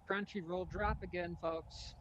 Crunchyroll drop again, folks.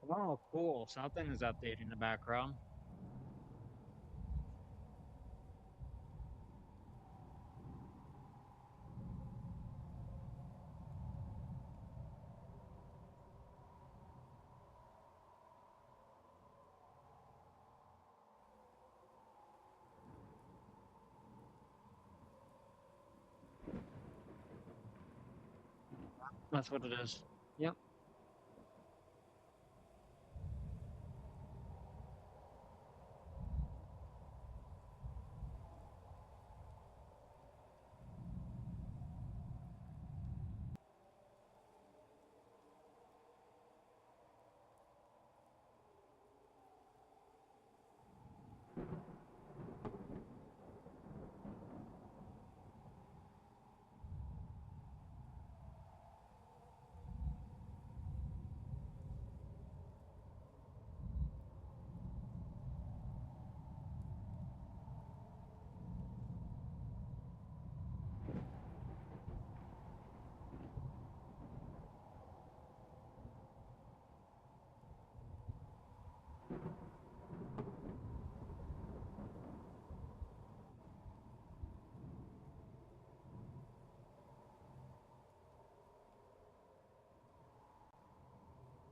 Oh, cool. Something is updating in the background. That's what it is. Yep.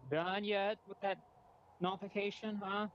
Done yet with that notification, huh?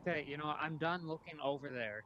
Okay, you know, I'm done looking over there.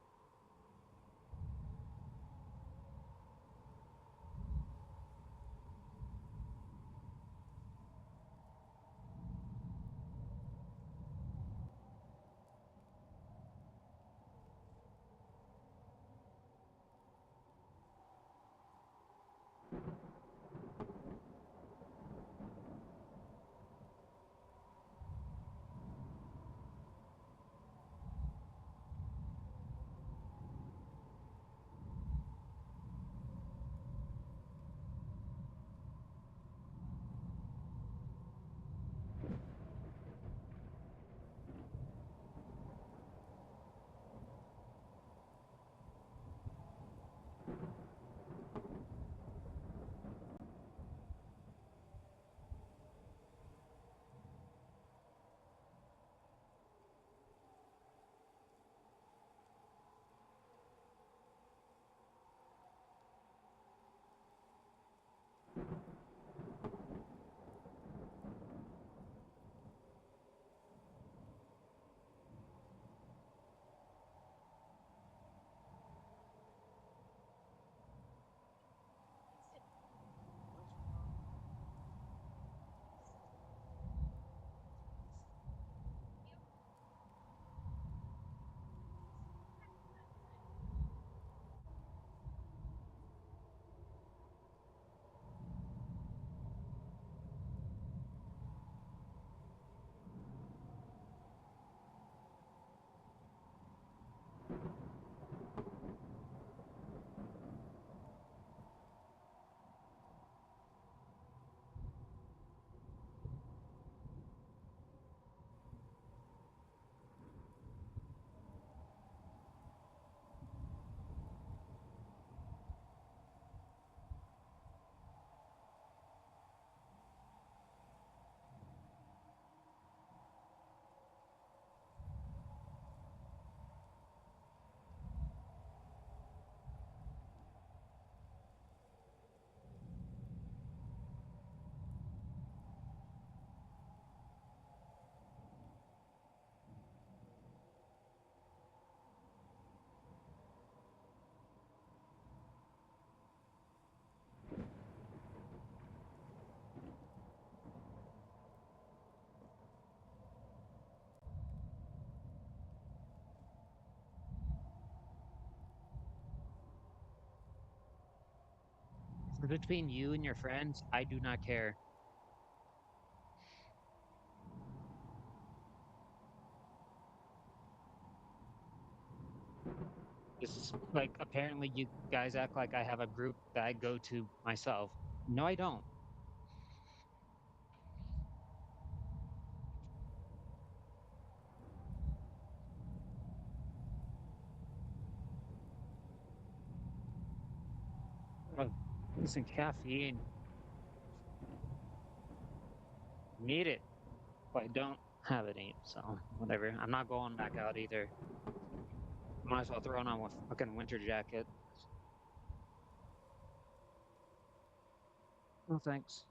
Between you and your friends, I do not care. This is like, apparently you guys act like I have a group that I go to myself. No, I don't. Listen, caffeine, need it, but I don't have any, so whatever. I'm not going back out either. Might as well throw on a fucking winter jacket. No thanks.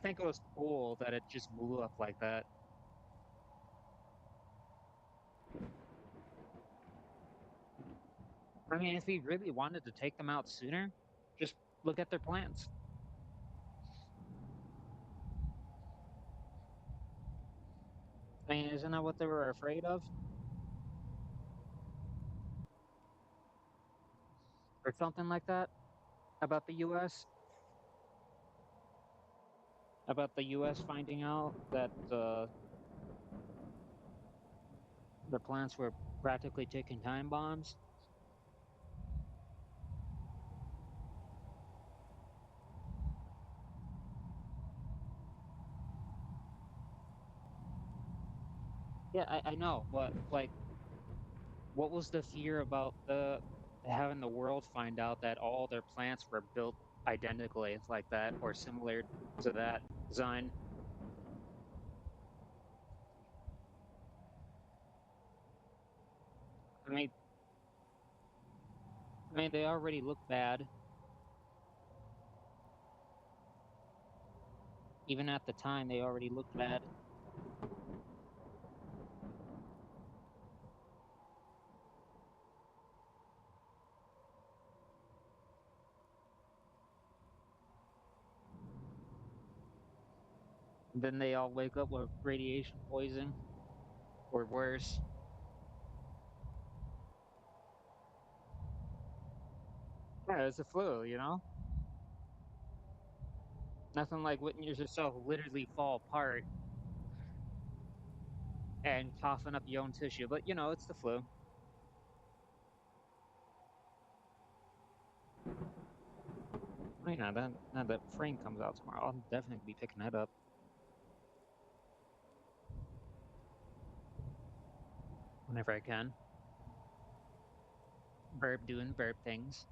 think it was cool that it just blew up like that. I mean, if he really wanted to take them out sooner, just look at their plans. I mean, isn't that what they were afraid of? Or something like that? About the US? About the US finding out that their plants were practically ticking time bombs? Yeah, I know, but like, what was the fear about the having the world find out that all their plants were built identically like that or similar to that design? I mean, they already look bad. Even at the time, they already looked bad. Then they all wake up with radiation poisoning or worse. Yeah, it's a flu, you know? Nothing like witness yourself literally fall apart and coughing up your own tissue, but you know, it's the flu. Oh, yeah, then now that frame comes out tomorrow, I'll definitely be picking that up whenever I can. Burp doing burp things.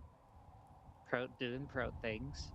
Pro doing pro things.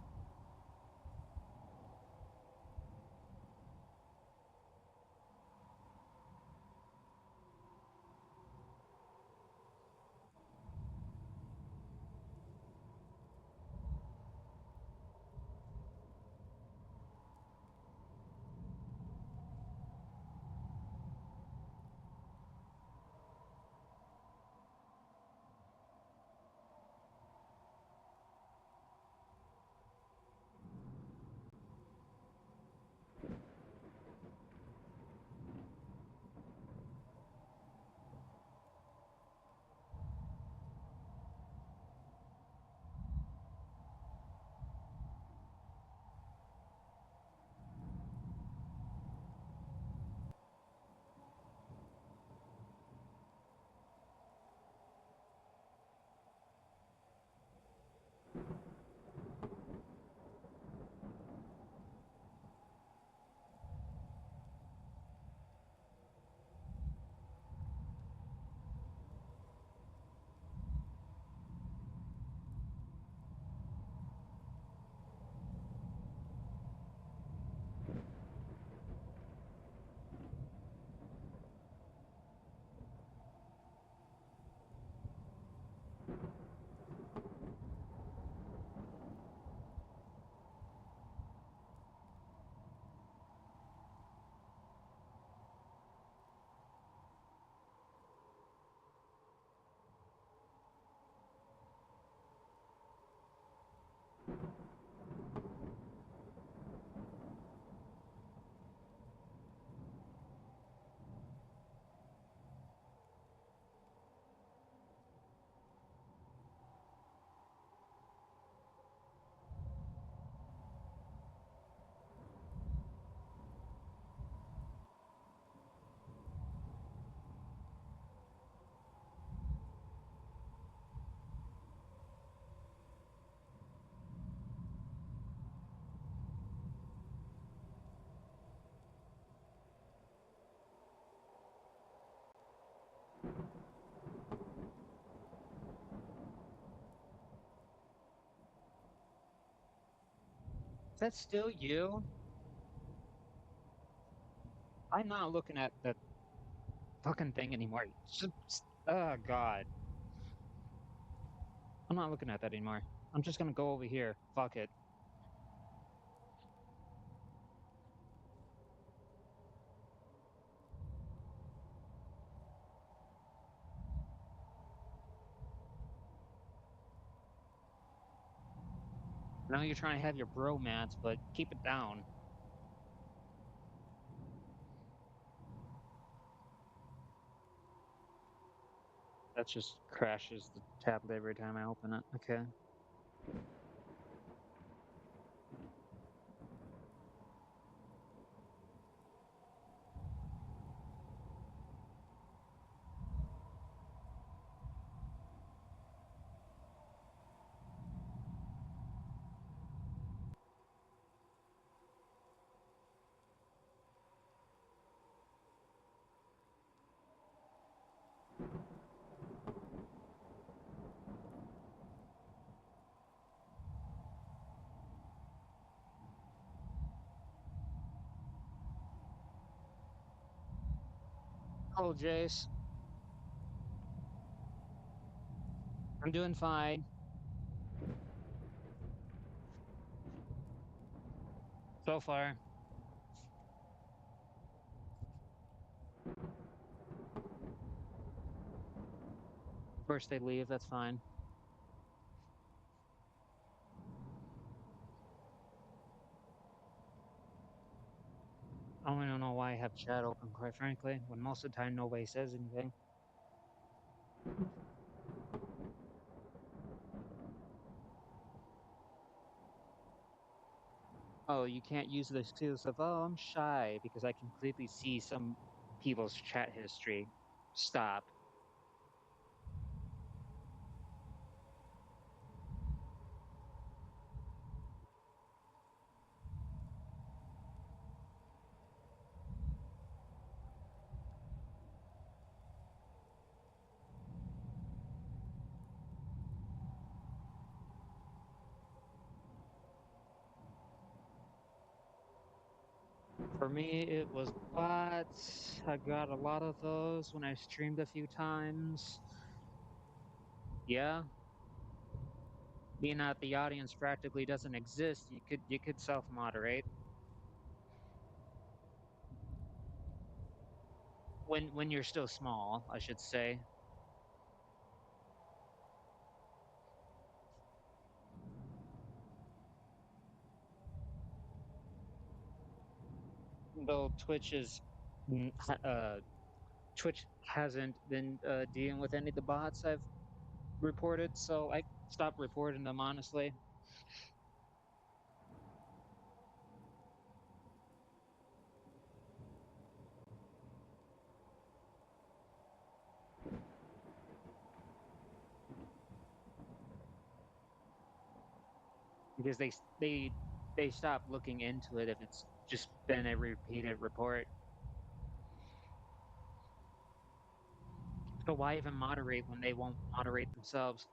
Is that still you? I'm not looking at the fucking thing anymore. Oh god. I'm not looking at that anymore. I'm just gonna go over here. Fuck it. I know you're trying to have your bromance, but keep it down. That just crashes the tablet every time I open it. Okay. Oh, Jace. I'm doing fine. So far. First they leave, that's fine. I don't know why I have chat open, quite frankly, when most of the time nobody says anything. Oh, you can't use the excuse of, oh, I'm shy, because I can clearly see some people's chat history. Stop. For me, it was bots. I got a lot of those when I streamed a few times. Yeah, being that the audience practically doesn't exist, you could self-moderate when you're still small, I should say. Though Twitch hasn't been dealing with any of the bots I've reported, so I stopped reporting them honestly. Because they stop looking into it if it's just been a repeated report. So why even moderate when they won't moderate themselves?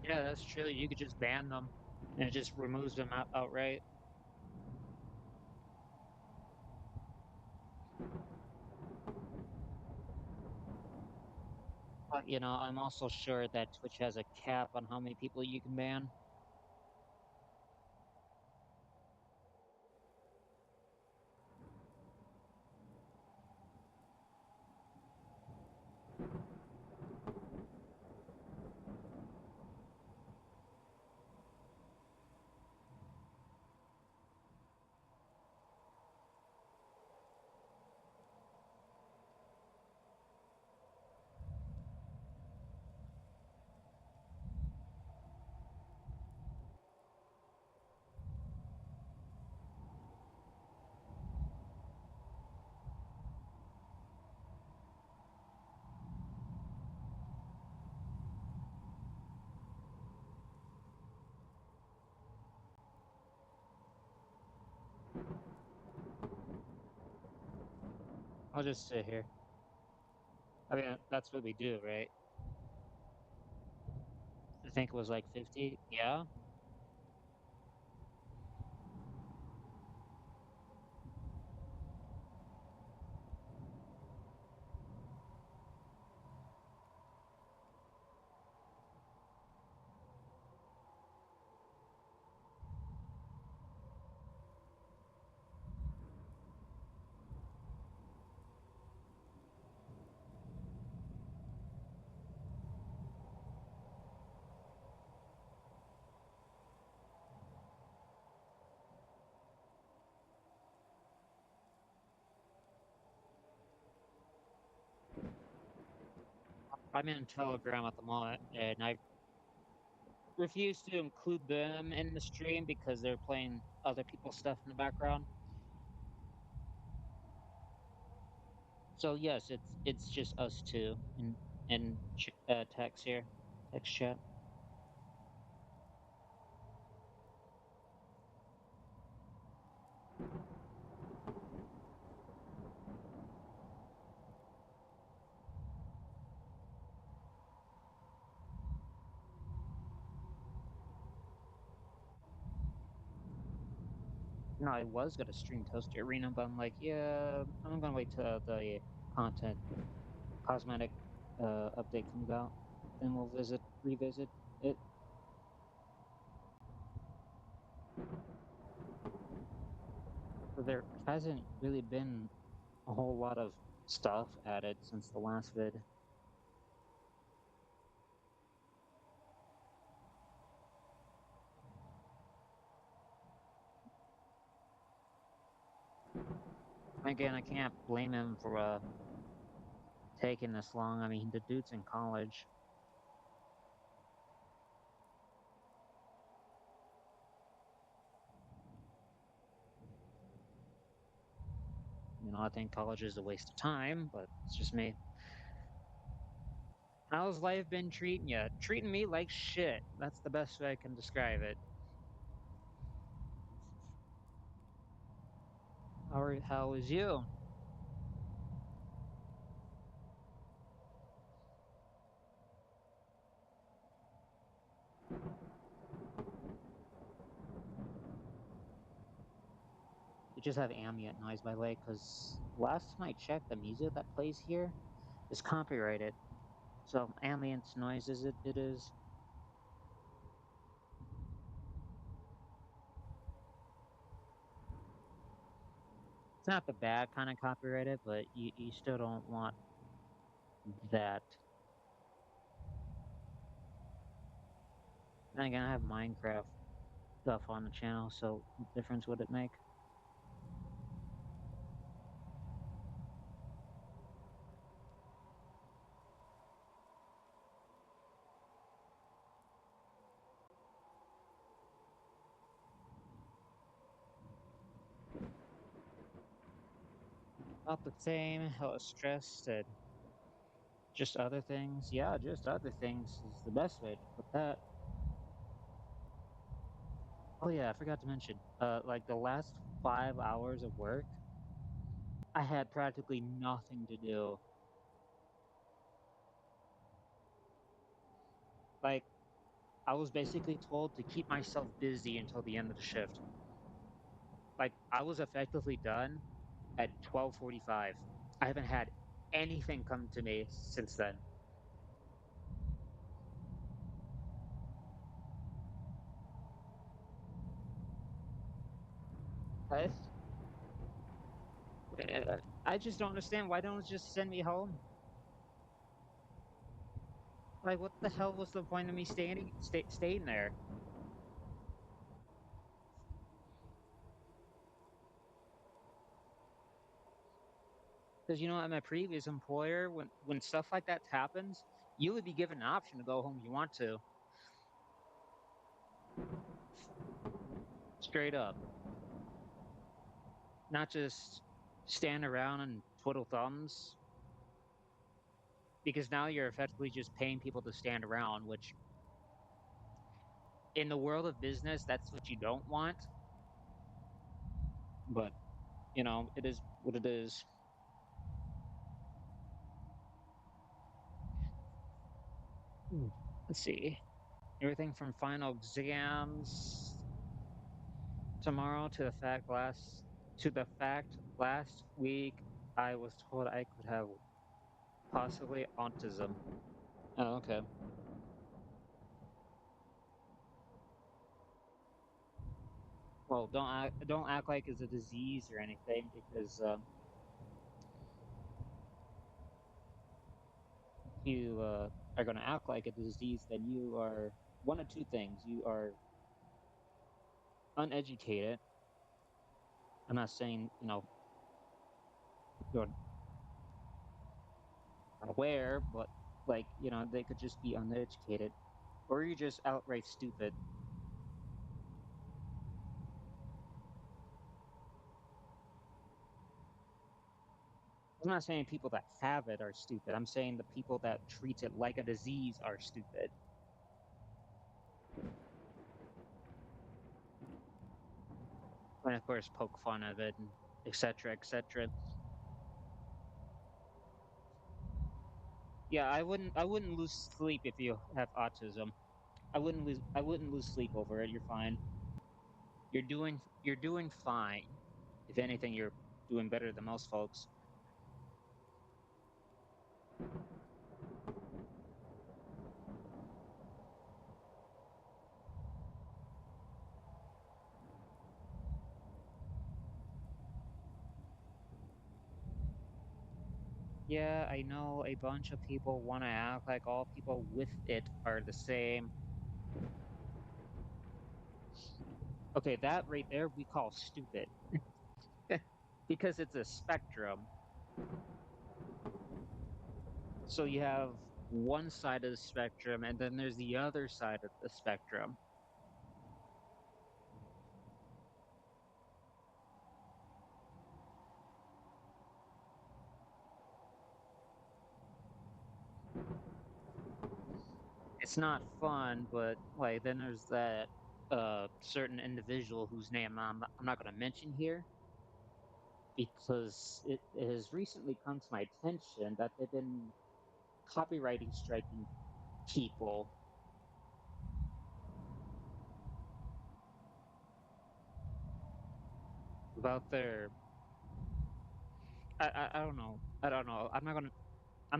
Yeah, that's true. You could just ban them, and it just removes them outright. But I'm also sure that Twitch has a cap on how many people you can ban. I'll just sit here. I mean, that's what we do, right? I think it was like 50. Yeah. I'm in Telegram at the moment, and I refuse to include them in the stream because they're playing other people's stuff in the background. So yes, it's just us two in text here, text chat. No, I was gonna stream Toaster Arena, but I'm like, yeah, I'm gonna wait till the content cosmetic update comes out, then we'll revisit it. So there hasn't really been a whole lot of stuff added since the last vid. Again, I can't blame him for taking this long. I mean, the dude's in college. You know, I think college is a waste of time, but it's just me. How's life been treating you? Treating me like shit. That's the best way I can describe it. How is you? You just have ambient noise, by the way, because last time I checked, the music that plays here is copyrighted. So ambient noise it is. It's not the bad kind of copyrighted, but you still don't want that. And again, I have Minecraft stuff on the channel, so what difference would it make? Not the same, hella stressed, and just other things. Yeah, just other things is the best way to put that. Oh yeah, I forgot to mention, like the last 5 hours of work, I had practically nothing to do. Like, I was basically told to keep myself busy until the end of the shift. Like, I was effectively done at 12:45. I haven't had anything come to me since then. I, I just don't understand. Why don't you just send me home? Like, what the hell was the point of me staying there? Because you know, at my previous employer, when stuff like that happens, you would be given an option to go home if you want to. Straight up. Not just stand around and twiddle thumbs. Because now you're effectively just paying people to stand around, which in the world of business, that's what you don't want. But, you know, it is what it is. Let's see. Everything from final exams tomorrow to the fact last week I was told I could have possibly autism. Oh, okay. Well, don't act like it's a disease or anything because if you are going to act like a disease, then you are one of two things. You are uneducated. I'm not saying you're aware, but Like, they could just be uneducated, or you're just outright stupid. I'm not saying people that have it are stupid. I'm saying the people that treat it like a disease are stupid. And of course, poke fun of it, and etc., etc. Yeah, I wouldn't lose sleep if you have autism. I wouldn't lose sleep over it. You're fine. You're doing fine. If anything, you're doing better than most folks. Yeah, I know a bunch of people want to act like all people with it are the same. Okay, that right there we call stupid. Because it's a spectrum. So you have one side of the spectrum, and then there's the other side of the spectrum. It's not fun, but like then there's that certain individual whose name I'm not going to mention here because it has recently come to my attention that they've been copywriting striking people about their I don't know. I don't know. I'm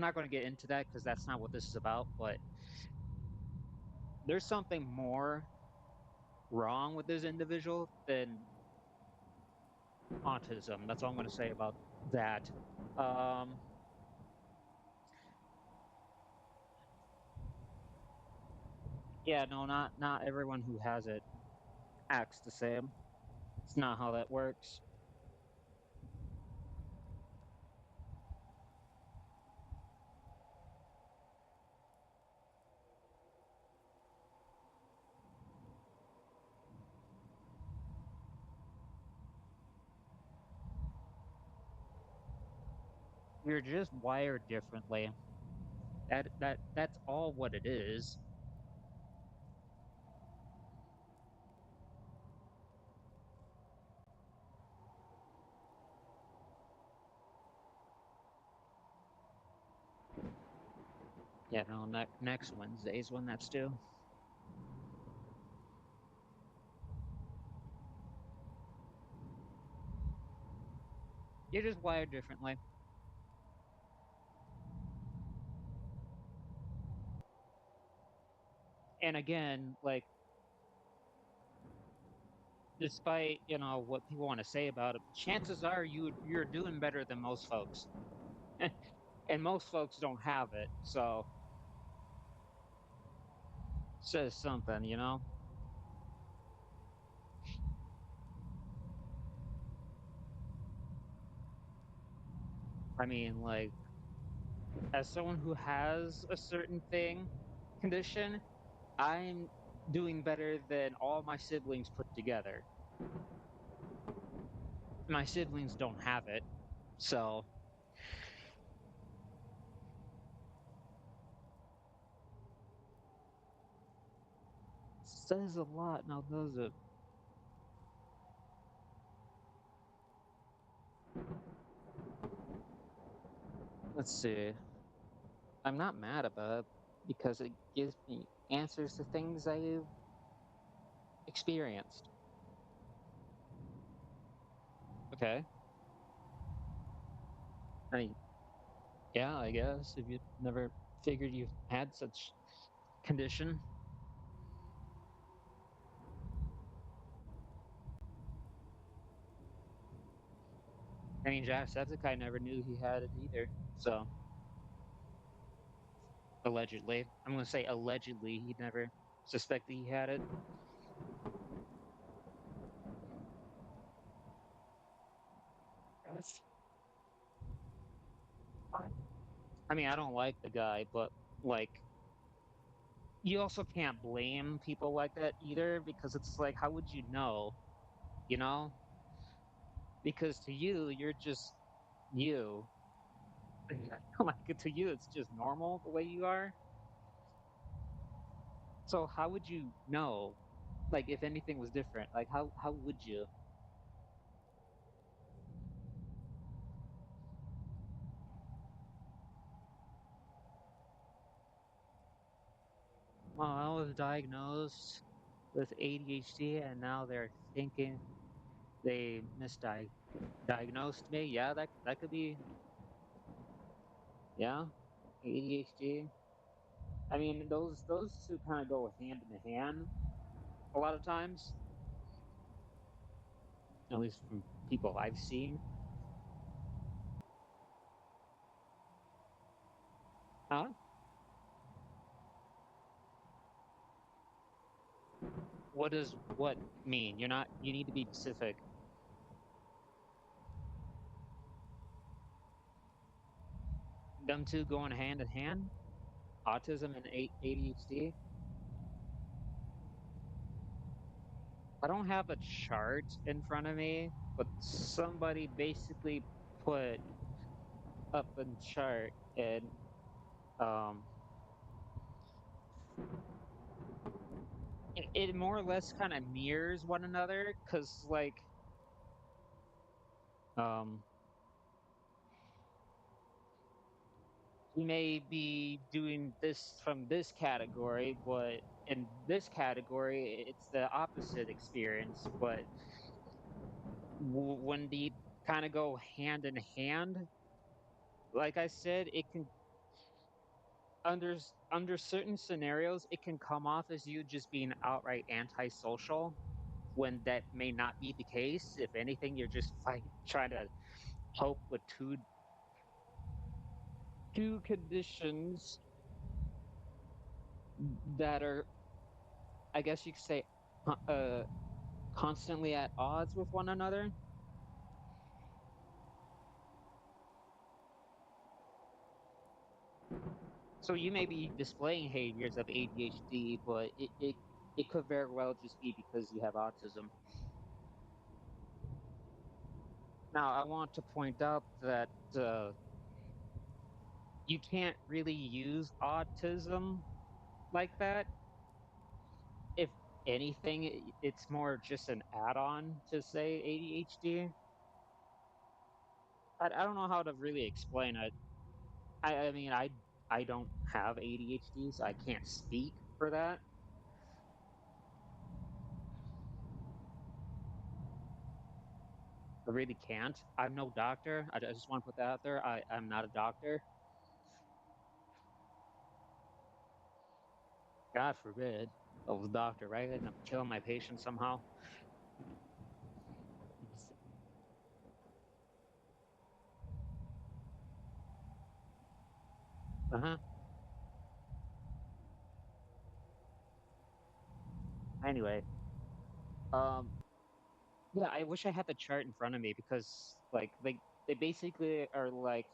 not gonna get into that because that's not what this is about, but there's something more wrong with this individual than autism. That's all I'm gonna say about that. Um yeah, no, not everyone who has it acts the same. It's not how that works. You're just wired differently. That's all what it is. Yeah, no, next Wednesday's when that's due. You're just wired differently. And again, like despite what people want to say about it, chances are you're doing better than most folks, and most folks don't have it. So says something. I mean, like as someone who has a certain condition, I'm doing better than all my siblings put together. My siblings don't have it, so says a lot. Now, does it? Let's see. I'm not mad about it because it gives me answers to things I've experienced. Okay. I mean, yeah, I guess if you never figured you had such condition. I mean, Jacksepticeye never knew he had it either. So allegedly, I'm gonna say allegedly, he never suspected he had it. I mean, I don't like the guy, but like you also can't blame people like that either because it's like how would you know, you know? Because to you, you're just you. Like to you, it's just normal the way you are. So how would you know? Like if anything was different, like how would you? Well, I was diagnosed with ADHD, and now they're thinking they misdiagnosed me. Yeah, that could be. Yeah, ADHD. I mean, those two kind of go hand in hand a lot of times, at least from people I've seen. Huh? What does what mean? You're not. You need to be specific. Them two going hand in hand. Autism and ADHD. I don't have a chart in front of me, but somebody basically put up a chart and um it more or less kind of mirrors one another because like um you may be doing this from this category, but in this category it's the opposite experience. But when they kind of go hand in hand, like I said, it can under certain scenarios it can come off as you just being outright antisocial when that may not be the case. If anything, you're just trying to cope with two conditions that are, I guess you could say, constantly at odds with one another. So you may be displaying behaviors of ADHD, but it could very well just be because you have autism. Now, I want to point out that you can't really use autism like that. If anything, it's more just an add-on to say ADHD. I don't know how to really explain it. I mean, I don't have ADHD, so I can't speak for that. I really can't. I'm no doctor. I just want to put that out there. I'm not a doctor. God forbid. I was a doctor, right? And I'm killing my patients somehow. Uh-huh. Anyway, um, yeah, I wish I had the chart in front of me because like they basically are like,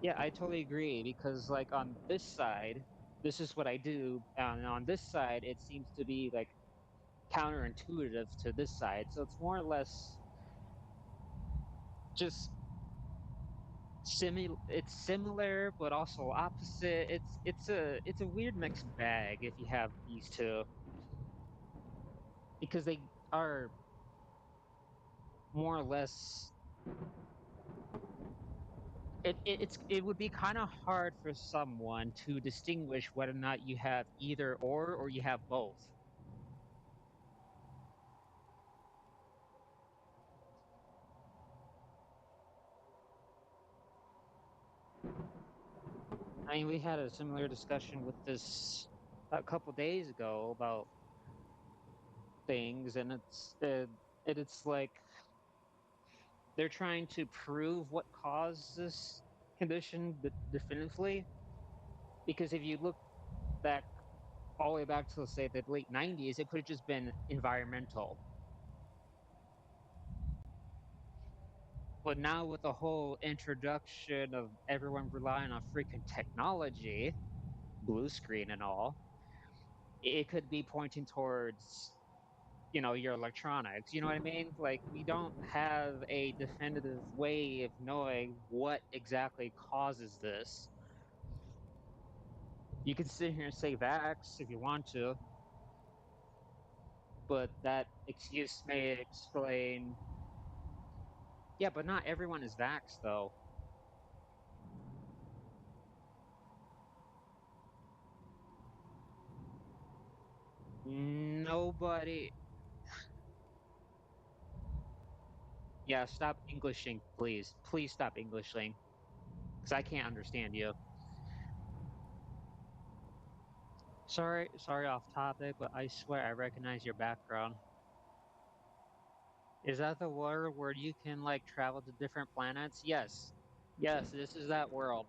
yeah, I totally agree because like on this side, this is what I do, and on this side, it seems to be like counterintuitive to this side. So it's more or less just it's similar but also opposite. It's a weird mixed bag if you have these two because they are more or less it would be kind of hard for someone to distinguish whether or not you have either or you have both. I mean, we had a similar discussion with this a couple days ago about things, and it's like they're trying to prove what caused this condition definitively. Because if you look back all the way back to say the late '90s, it could have just been environmental. But now with the whole introduction of everyone relying on freaking technology, blue screen and all, it could be pointing towards, your electronics. You know what I mean? Like, we don't have a definitive way of knowing what exactly causes this. You can sit here and say vax if you want to, but that excuse may explain, yeah, but not everyone is vax, though. Nobody. Yeah, stop Englishing, please. Please stop Englishing, because I can't understand you. Sorry off topic, but I swear I recognize your background. Is that the world where you can, like, travel to different planets? Yes. Yes, this is that world.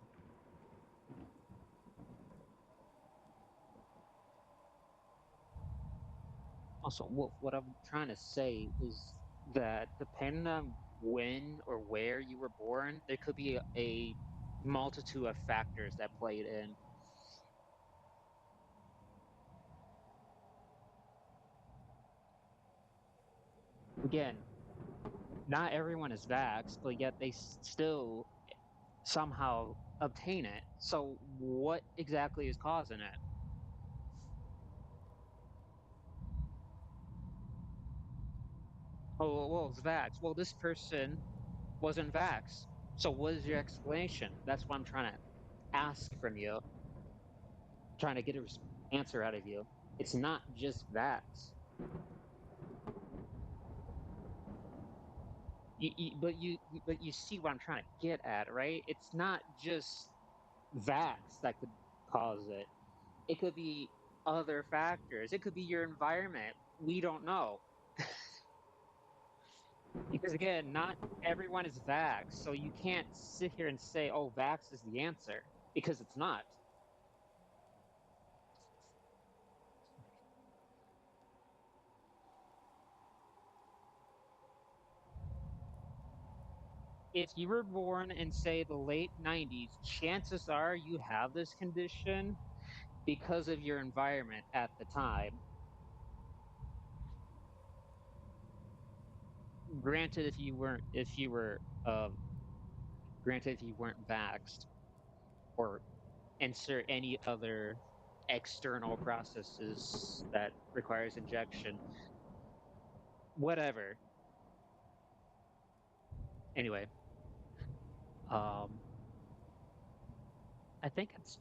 Also, what I'm trying to say is that depending on when or where you were born, there could be a multitude of factors that played in. Again, not everyone is vaxxed, but yet they still somehow obtain it. So what exactly is causing it? Oh, well, it's vax. Well, this person wasn't vax. So what is your explanation? That's what I'm trying to ask from you, trying to get an answer out of you. It's not just vax. But you see what I'm trying to get at, right? It's not just vax that could cause it. It could be other factors. It could be your environment. We don't know. Because again, not everyone is vax, so you can't sit here and say, "Oh, vax is the answer," because it's not. If you were born in, say, the late 90s, chances are you have this condition because of your environment at the time. Granted, if you were, granted, if you weren't vaxxed or insert any other external processes that requires injection, whatever. Anyway, um, I think it's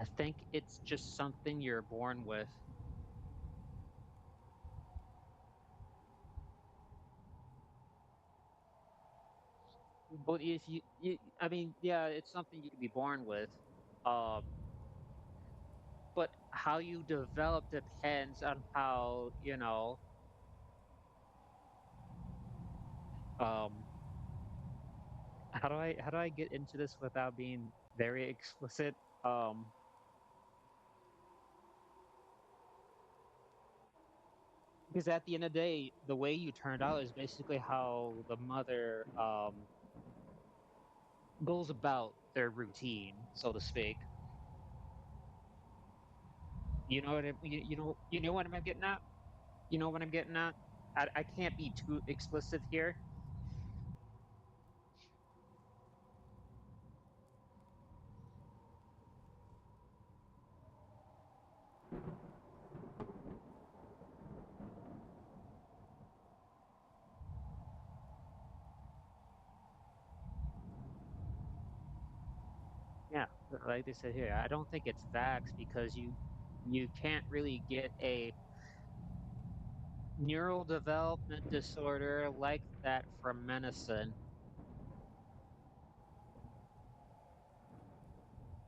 I think it's just something you're born with. But if I mean, yeah, it's something you can be born with. Um, but how you develop depends on how, um, how do I get into this without being very explicit? Um, because at the end of the day, the way you turned out is basically how the mother goes about their routine, so to speak. You know what I'm getting at? You know what I'm getting at? I can't be too explicit here. Yeah, like they said here, I don't think it's vax because you can't really get a neural development disorder like that from medicine.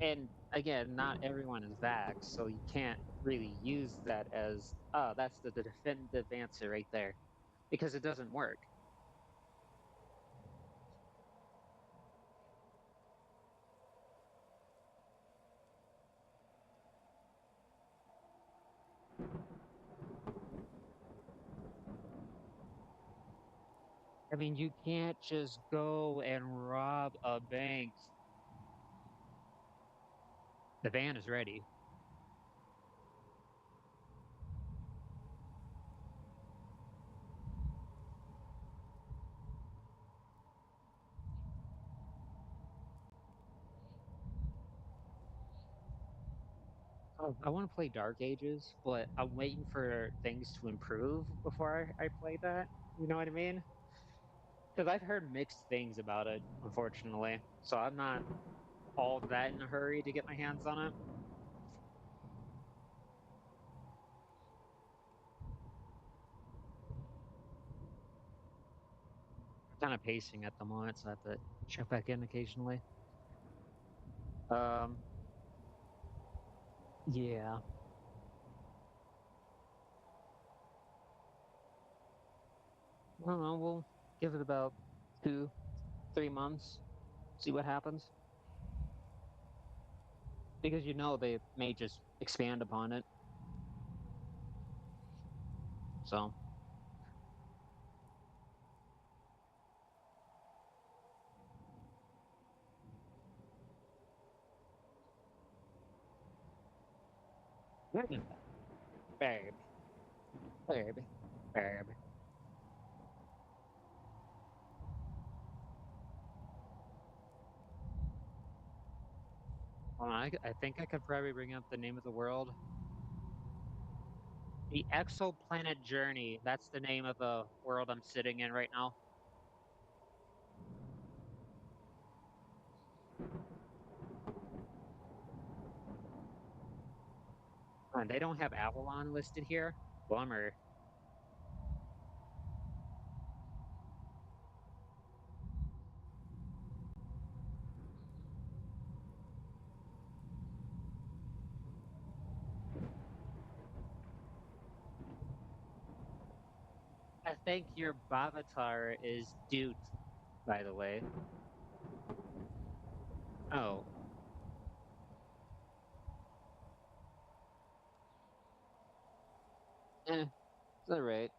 And again, not everyone is vax, so you can't really use that as, oh, that's the definitive answer right there, because it doesn't work. I mean, you can't just go and rob a bank. The van is ready. Oh, I want to play Dark Ages, but I'm waiting for things to improve before I play that. You know what I mean? Because I've heard mixed things about it, unfortunately. So I'm not all that in a hurry to get my hands on it. Kind of pacing at the moment, so I have to check back in occasionally. Um, yeah. I don't know. We'll give it about 2, 3 months, see what happens. Because you know they may just expand upon it. So, babe, babe, babe, babe. I think I could probably bring up the name of the world. The Exoplanet Journey. That's the name of the world I'm sitting in right now. And they don't have Avalon listed here. Bummer. I think your Bavatar is Dude, by the way. Oh, it's alright.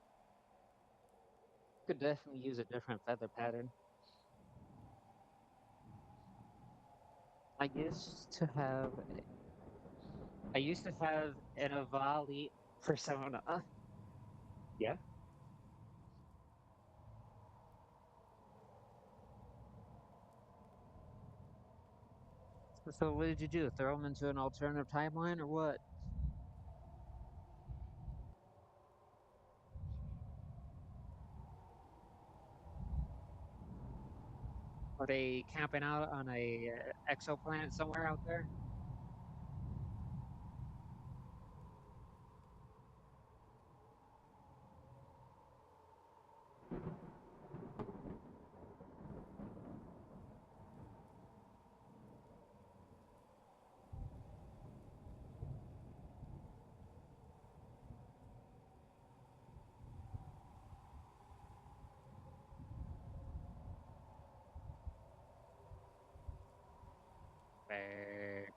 Could definitely use a different feather pattern. I used to have I used to have an Avali persona. Yeah. So what did you do? Throw them into an alternative timeline or what? Are they camping out on a exoplanet somewhere out there? Eh,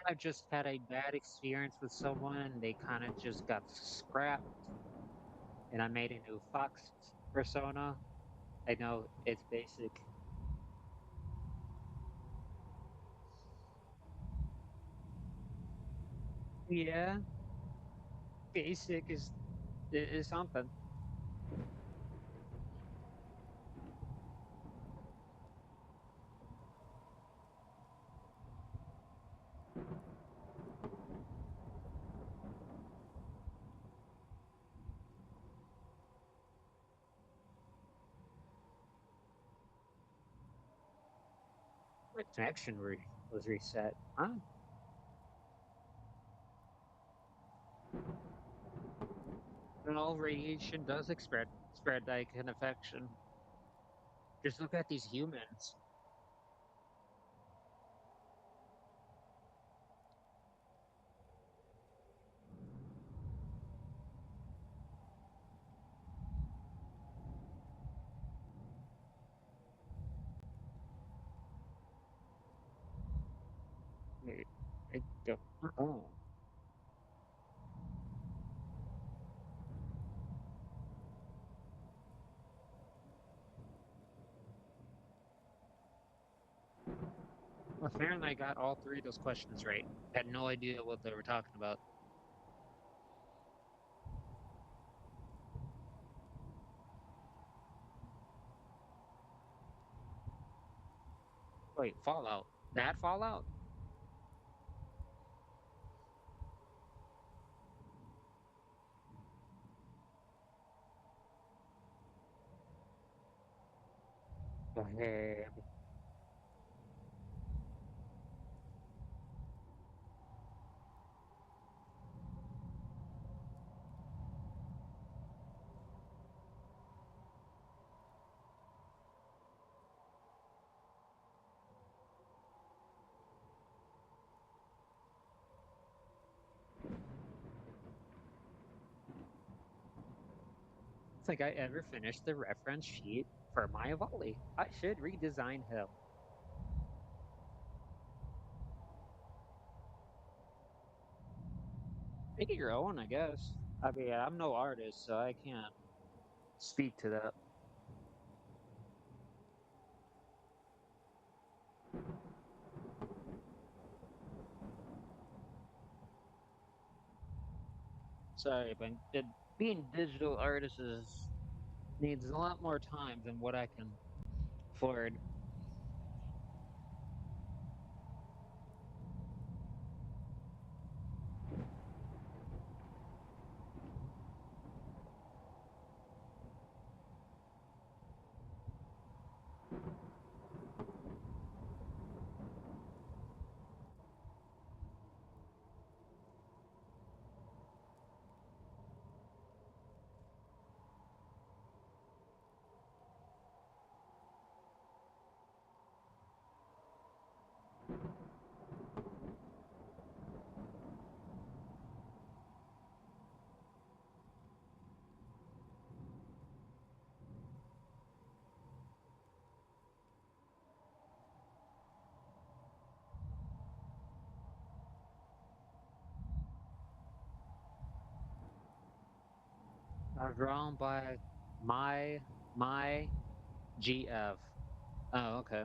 I just had a bad experience with someone and they kind of just got scrapped and I made a new Fox persona. I know it's basic. Yeah, basic is something. My connection was reset. Huh? No, radiation does spread like an infection. Just look at these humans. Wait, I don't. Oh. Well, apparently I got all three of those questions right. Had no idea what they were talking about. Wait, Fallout. That Fallout? Okay. Think I ever finished the reference sheet for my volley. I should redesign him. Make it your own, I guess. I mean, I'm no artist, so I can't speak to that. Sorry, but being digital artist needs a lot more time than what I can afford. Drawn by my GF. Oh, okay.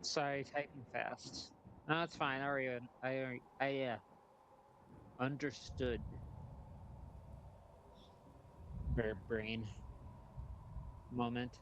Sorry, typing fast. No, it's fine. I understood. Brain moment.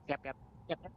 Yep, yep, yep, yep.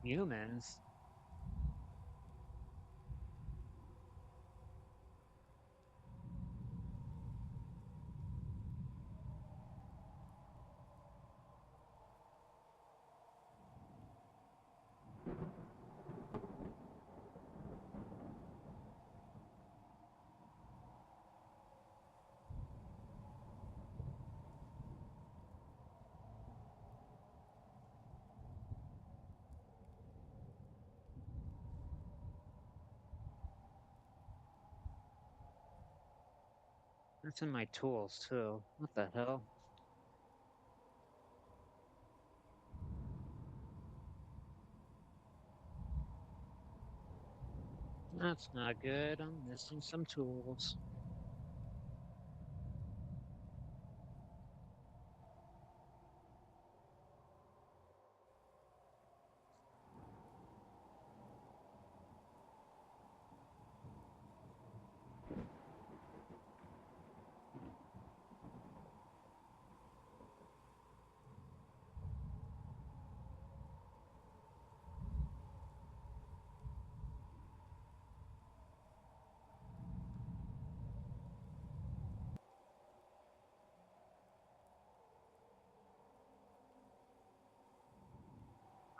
Humans. That's in my tools too. What the hell? That's not good. I'm missing some tools.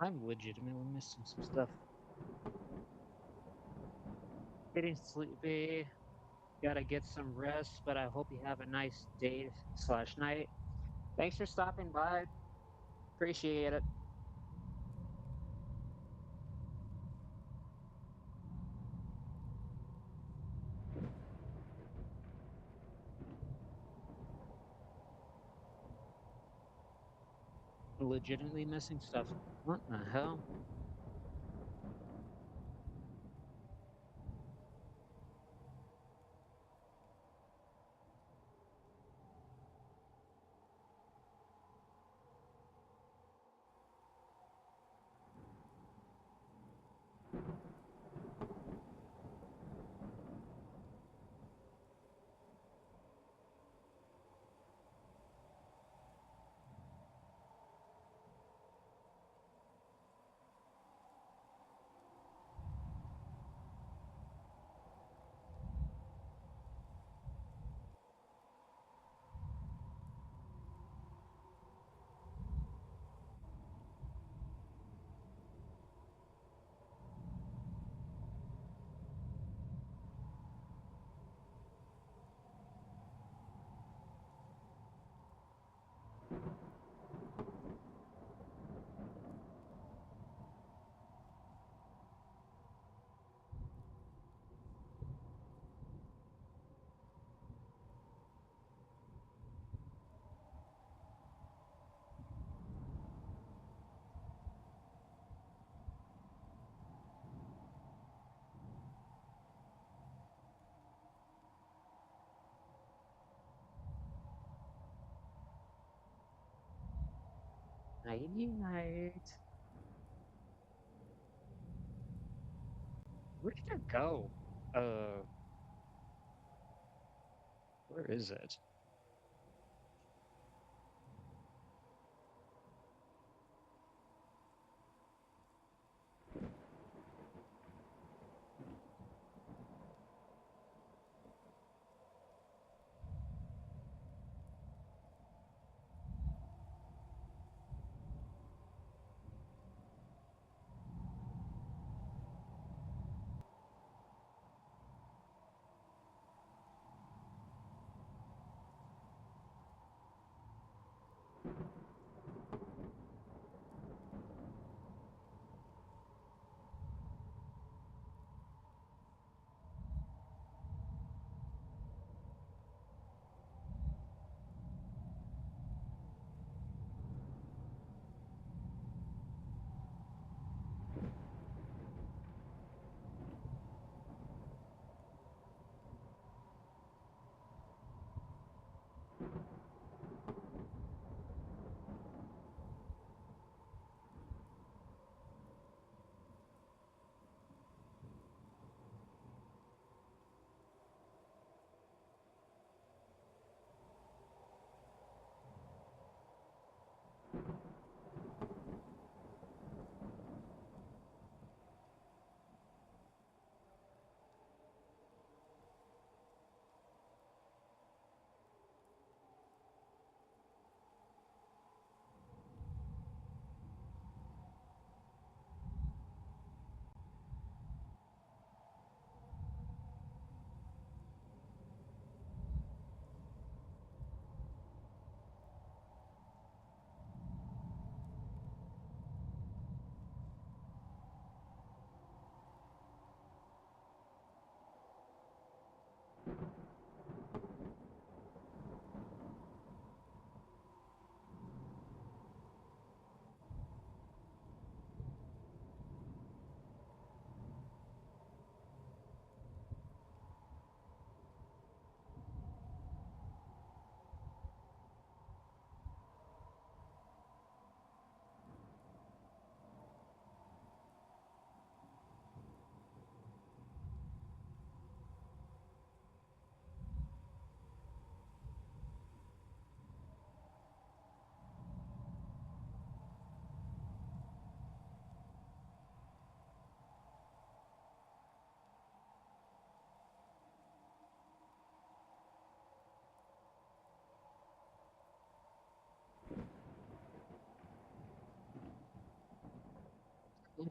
I'm legitimately missing some stuff. Getting sleepy. Gotta get some rest, but I hope you have a nice day slash night. Thanks for stopping by. Appreciate it. Legitimately missing stuff. What the hell? Nighty night. Where did it go? Where is it?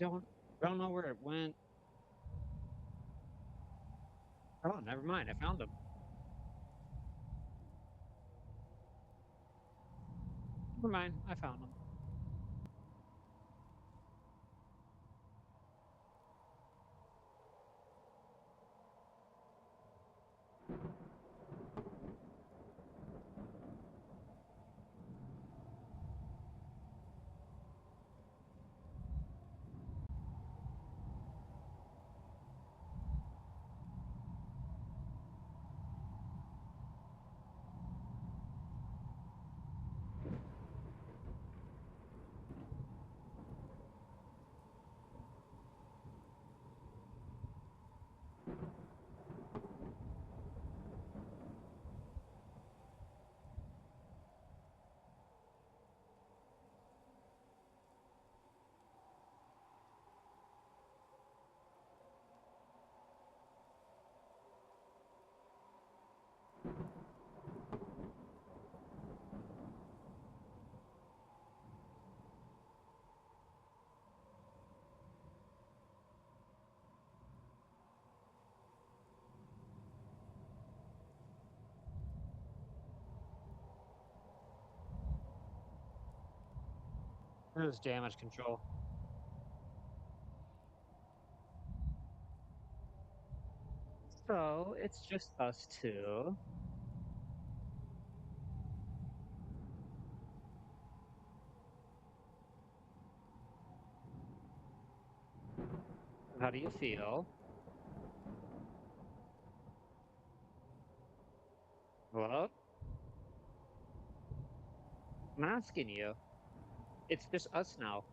I don't know where it went. Oh, never mind. I found him. Never mind. I found him. It was damage control. So it's just us two. How do you feel? What? I'm asking you. It's just us now.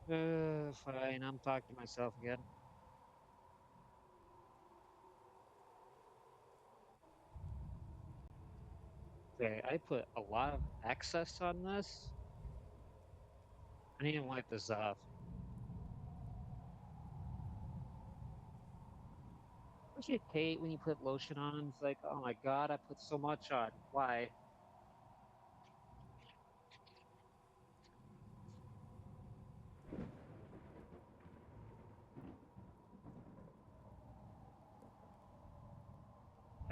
Fine. I'm talking to myself again. Okay, I put a lot of excess on this. I need to wipe this off. Don't you hate when you put lotion on? It's like, oh my god, I put so much on. Why?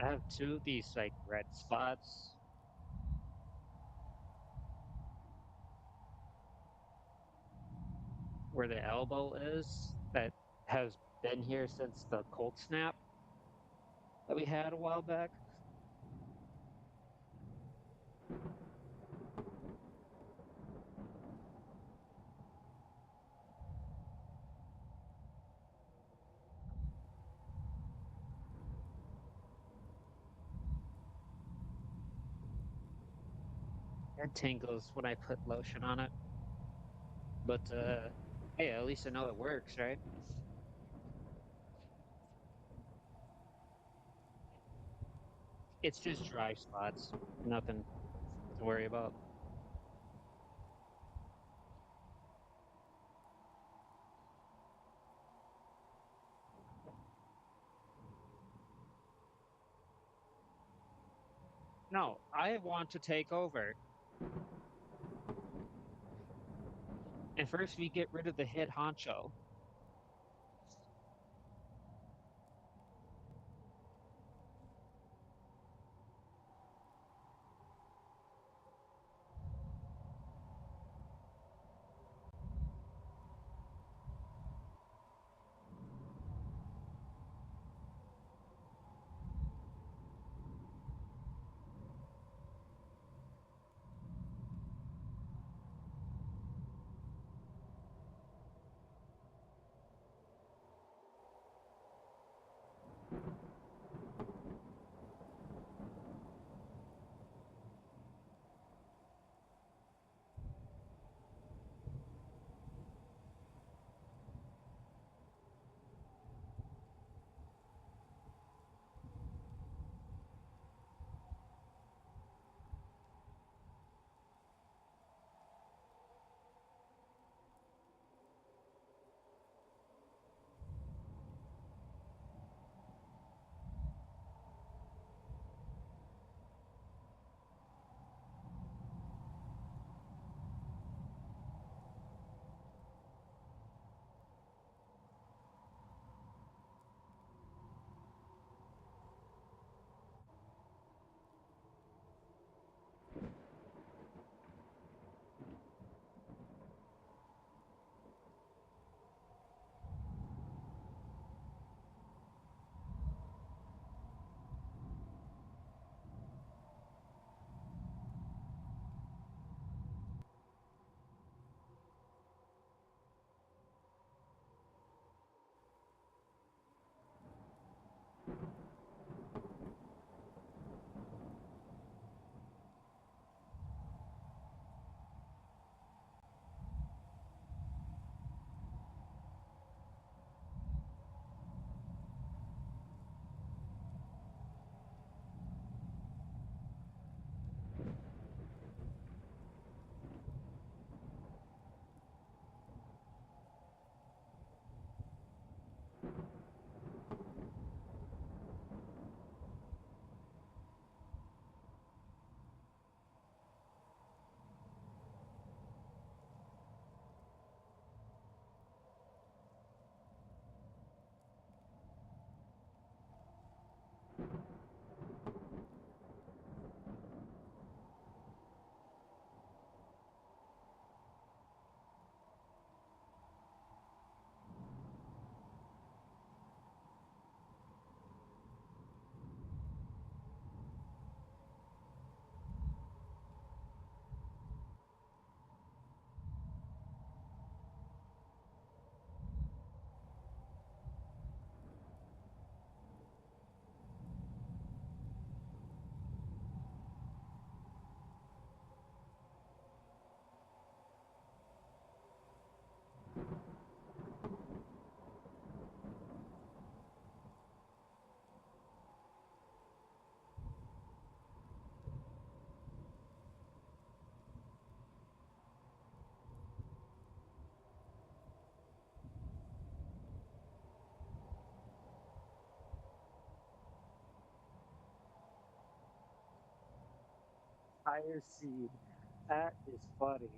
I have two of these like red spots where the elbow is that has been here since the cold snap that we had a while back. It tingles when I put lotion on it. But hey, at least I know it works, right? It's just dry spots. Nothing to worry about. No, I want to take over. And first we get rid of the hit honcho. entire seed. That is funny.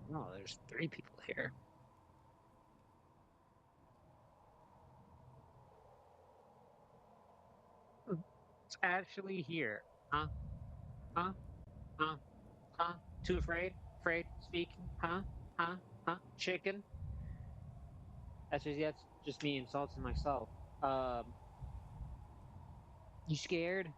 No, there's 3 people here. It's actually here. Huh? Huh? Huh? Huh? Too afraid? Afraid speaking? Huh? Huh? Huh? Chicken? That's just me insulting myself. You scared?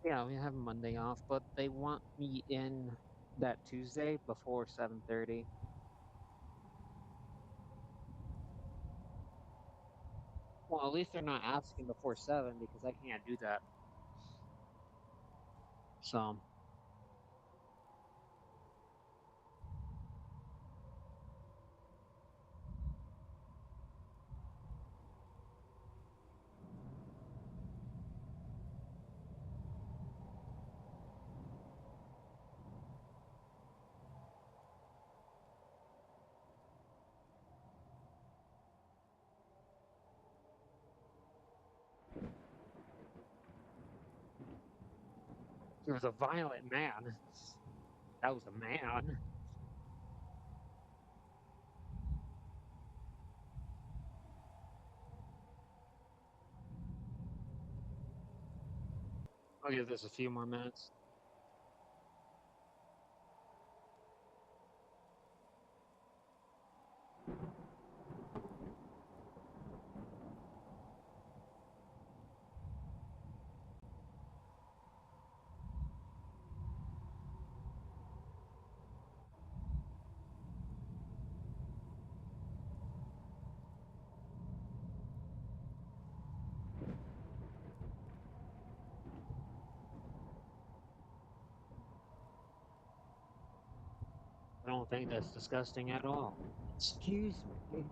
Yeah, we have Monday off, but they want me in that Tuesday before 7:30. Well, at least they're not asking before 7 because I can't do that. So, there was a violent man. That was a man. I'll give this a few more minutes. I don't think that's disgusting at all. Excuse me.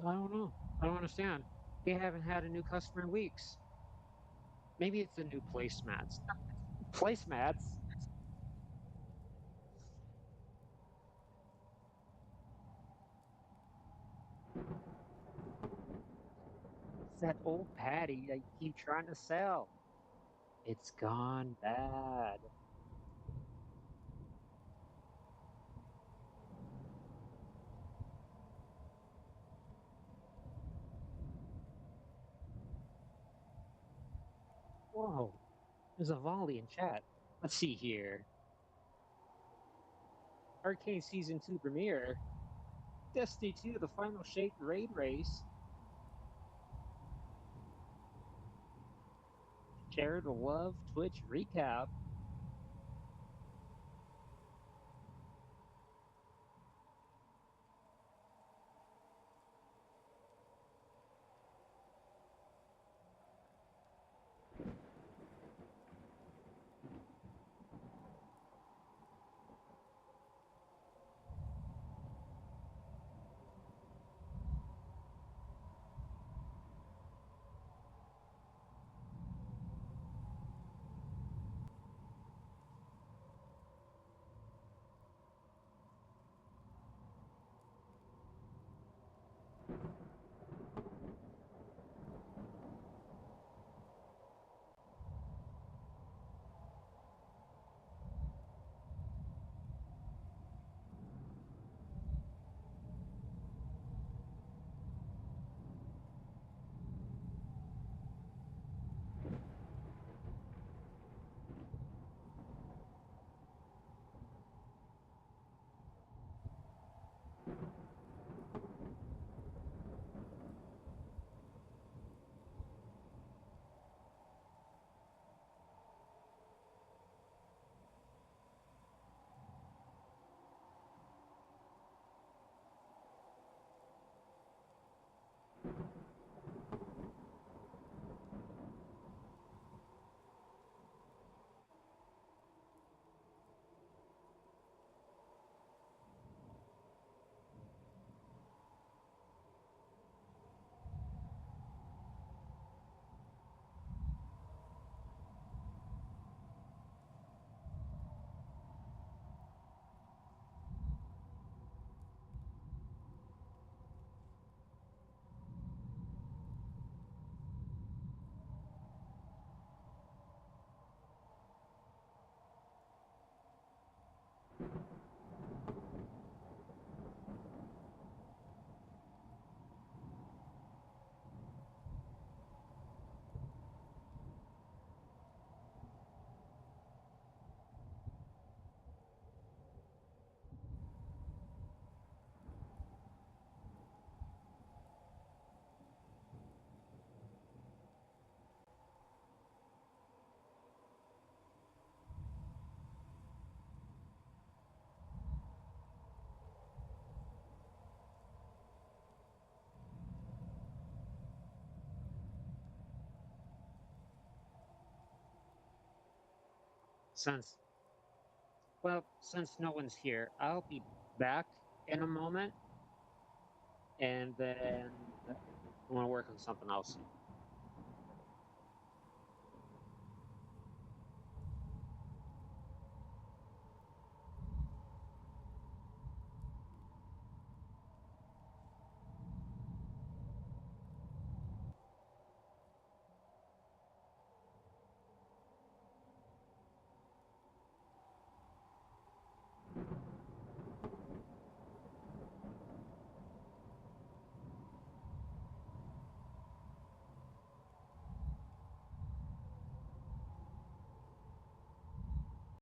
I don't know. I don't understand. They haven't had a new customer in weeks. Maybe it's the new placemats. Placemats? It's that old patty that you keep trying to sell. It's gone bad. Whoa, there's a volley in chat. Let's see here. Arcane Season 2 premiere. Destiny 2, the final shape raid race. Share the love Twitch recap. Since, well, since no one's here, I'll be back in a moment, and then I want to work on something else.